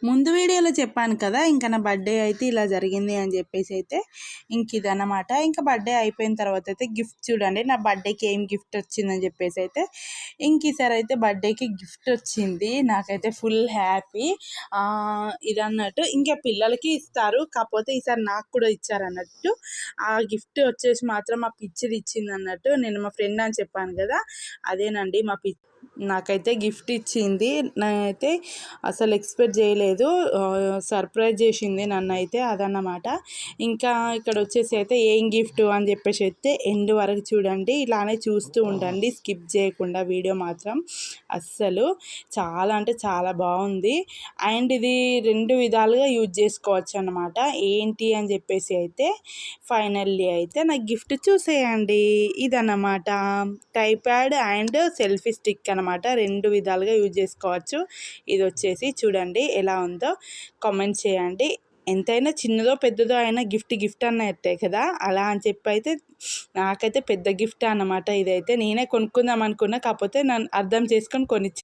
ముందు వీడియోలో చెప్పాను కదా, ఇంకా నా బర్త్డే అయితే ఇలా జరిగింది అని చెప్పేసి అయితే ఇంక ఇదన్నమాట. ఇంకా బర్త్డే అయిపోయిన తర్వాత అయితే గిఫ్ట్ చూడండి, నా బర్త్డేకి ఏం గిఫ్ట్ వచ్చిందని చెప్పేసి అయితే ఇంక ఈసారి అయితే బర్త్డేకి గిఫ్ట్ వచ్చింది. నాకైతే ఫుల్ హ్యాపీ. ఇది అన్నట్టు ఇంకా పిల్లలకి ఇస్తారు, కాకపోతే ఈసారి నాకు కూడా ఇచ్చారన్నట్టు. ఆ గిఫ్ట్ వచ్చేసి మాత్రం మా పిచ్చిది ఇచ్చింది అన్నట్టు. నేను మా ఫ్రెండ్ అని చెప్పాను కదా, అదేనండి మా నాకైతే గిఫ్ట్ ఇచ్చింది. నేనైతే అసలు ఎక్స్పెక్ట్ చేయలేదు, సర్ప్రైజ్ చేసింది నన్ను అయితే, అదన్నమాట. ఇంకా ఇక్కడ వచ్చేసి అయితే ఏం గిఫ్ట్ అని చెప్పేసి అయితే ఎండ్ వరకు చూడండి, ఇలానే చూస్తూ ఉండండి, స్కిప్ చేయకుండా వీడియో మాత్రం. అస్సలు చాలా అంటే చాలా బాగుంది. అండ్ ఇది 2 విధాలుగా యూజ్ చేసుకోవచ్చు అన్నమాట. ఏంటి అని చెప్పేసి అయితే ఫైనల్లీ అయితే నాకు గిఫ్ట్ చూసేయండి. ఇదన్నమాట టైప్యాడ్ అండ్ సెల్ఫీ స్టిక్ అనమాట. 2 విధాలుగా యూజ్ చేసుకోవచ్చు. ఇది వచ్చేసి చూడండి ఎలా ఉందో కామెంట్ చేయండి. ఎంతైనా చిన్నదో పెద్దదో అయినా గిఫ్ట్ అన్నట్టే కదా, అలా అని చెప్పి అయితే నాకైతే పెద్ద గిఫ్ట్ అన్నమాట. ఇదైతే నేనే కొనుక్కుందాం అనుకున్నా, కాకపోతే నన్ను అర్థం చేసుకొని కొనిచ్చి